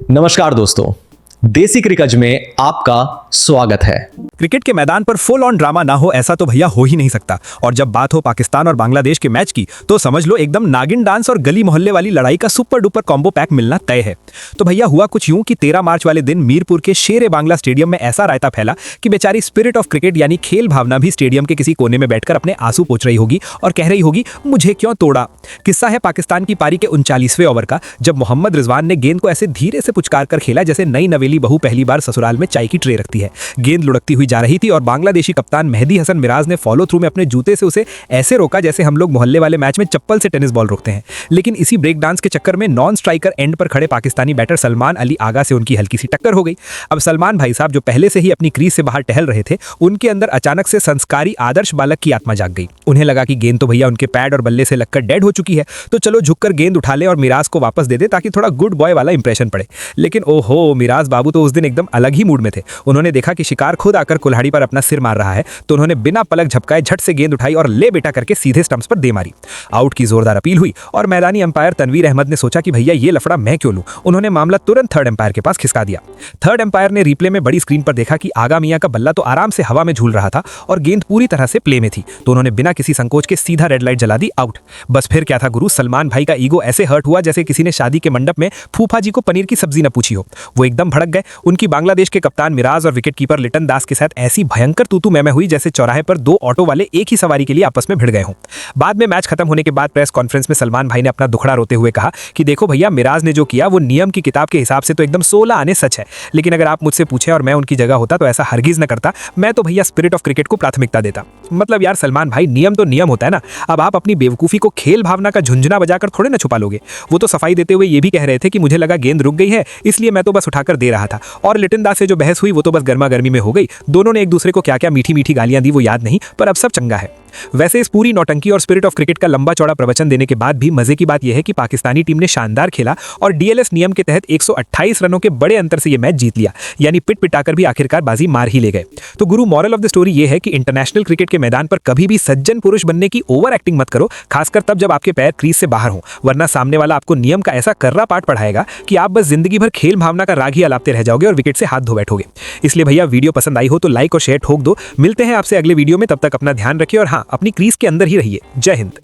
नमस्कार दोस्तों, देसी क्रिकेट में आपका स्वागत है। क्रिकेट के मैदान पर फुल ऑन ड्रामा ना हो ऐसा तो भैया हो ही नहीं सकता। और जब बात हो पाकिस्तान और बांग्लादेश के मैच की तो समझ लो एकदम नागिन डांस और गली मोहल्ले वाली लड़ाई का सुपर डुपर कॉम्बो पैक मिलना तय है। तो भैया हुआ कुछ यूं कि 13 मार्च वाले दिन मीरपुर के शेर बांग्ला स्टेडियम में ऐसा रायता फैला कि बेचारी स्पिरिट ऑफ क्रिकेट यानी खेल भावना भी स्टेडियम के किसी कोने में बैठकर अपने आंसू पोंछ रही होगी और कह रही होगी मुझे क्यों तोड़ा। किस्सा है पाकिस्तान की पारी के 39वें ओवर का, जब मोहम्मद रिजवान ने गेंद को ऐसे धीरे से पुचकार कर खेला जैसे नई नवेली बहू पहली बार ससुराल में चाय की ट्रे रखती है। गेंद लुढ़कती हुई जा रही थी और बांग्लादेशी कप्तान मेहदी हसन मिराज ने फॉलो थ्रू में अपने जूते से उसे ऐसे रोका जैसे हम लोग मोहल्ले वाले मैच में चप्पल से टेनिस बॉल रोकते हैं। लेकिन इसी ब्रेक डांस के चक्कर में नॉन स्ट्राइकर एंड पर खड़े पाकिस्तानी बैटर सलमान अली आगा से उनकी हल्की सी टक्कर हो गई। अब सलमान भाई साहब जो पहले से ही अपनी क्रीज से बाहर टहल रहे थे, उनके अंदर अचानक से संस्कारी आदर्श बालक की आत्मा जाग गई। उन्हें लगा कि गेंद तो भैया उनके पैड और बल्ले से लगकर डेड हो चुकी है, तो चलो झुककर गेंद उठा ले और मिराज को वापस दे दे ताकि थोड़ा गुड बॉय वाला इंप्रेशन पड़े। लेकिन ओहो, मिराज बाबू तो उस दिन एकदम अलग ही मूड में थे। उन्होंने देखा कि शिकार खुद आकर कुल्हाड़ी पर अपना सिर मार रहा है, तो उन्होंने बिना पलक झपकाए झट से गेंद उठाई और ले बेटा करके सीधे स्टंप्स पर दे मारी। आउट की जोरदार अपील हुई और मैदानी अंपायर तनवीर अहमद ने सोचा कि भैया ये लफड़ा मैं क्यों लूं। उन्होंने मामला तुरंत थर्ड अंपायर के पास खिसका दिया। थर्ड अंपायर ने रिप्ले में बड़ी स्क्रीन पर देखा कि आगा मियां का बल्ला तो आराम से हवा में झूल रहा था और गेंद पूरी तरह से प्ले में थी, तो उन्होंने बिना किसी संकोच के सीधा रेड लाइट जला दी, आउट। बस फिर क्या था गुरु, सलमान भाई का ईगो ऐसे हर्ट हुआ जैसे किसी ने शादी के मंडप में फूफा जी को पनीर की सब्जी न पूछी हो। वो एकदम भड़क गए। उनकी बांग्लादेश के कप्तान मिराज और विकेट कीपर लिटन दास के साथ ऐसी भयंकर तूतू मैमे हुई जैसे चौराहे पर दो ऑटो वाले एक ही सवारी के लिए आपस में भिड़ गए हों। बाद में मैच खत्म होने के बाद प्रेस कॉन्फ्रेंस में सलमान भाई ने अपना दुखड़ा रोते हुए कहा कि देखो भैया, मिराज ने जो किया वो नियम की किताब के हिसाब से तो एकदम 16 आने सच है, लेकिन अगर आप मुझसे पूछें और मैं उनकी जगह होता तो ऐसा हरगिज न करता। मैं तो भैया स्पिरिट ऑफ क्रिकेट को प्राथमिकता देता। मतलब यार सलमान भाई, नियम तो नियम होता है ना। अब आप अपनी बेवकूफी को खेल भावना का झुंझुना बजाकर थोड़े ना छुपा लोगे। वो तो सफाई देते हुए ये भी कह रहे थे कि मुझे लगा गेंद रुक गई है इसलिए मैं तो बस उठाकर दे रहा था। और लिटन दास से जो बहस हुई वो तो बस गर्मा गर्मी में हो गई। दोनों ने एक दूसरे को क्या क्या मीठी मीठी गालियां दी वो याद नहीं, पर अब सब चंगा है। वैसे इस पूरी नौटंकी और स्पिरिट ऑफ क्रिकेट का लंबा चौड़ा प्रवचन देने के बाद भी मजे की बात यह है कि पाकिस्तानी टीम ने शानदार खेला और डीएलएस नियम के तहत 128 रनों के बड़े अंतर से यह मैच जीत लिया, यानी पिट पिटाकर भी आखिरकार बाजी मार ही ले गए। तो गुरु, मॉरल ऑफ द स्टोरी यह है कि इंटरनेशनल क्रिकेट के मैदान पर कभी भी सज्जन पुरुष बनने की ओवर एक्टिंग मत करो, खासकर तब जब आपके पैर क्रीज से बाहर हो, वरना सामने वाला आपको नियम का ऐसा कर्रा पाठ पढ़ाएगा कि आप बस जिंदगी भर खेल भावना का राग ही अलापते रह जाओगे और विकेट से हाथ धो बैठोगे। इसलिए भैया, वीडियो पसंद आई हो तो लाइक और शेयर ठोक दो। मिलते हैं आपसे अगले वीडियो में, तब तक अपना ध्यान रखिए और हाँ, अपनी क्रीज के अंदर ही रहिए। जय हिंद।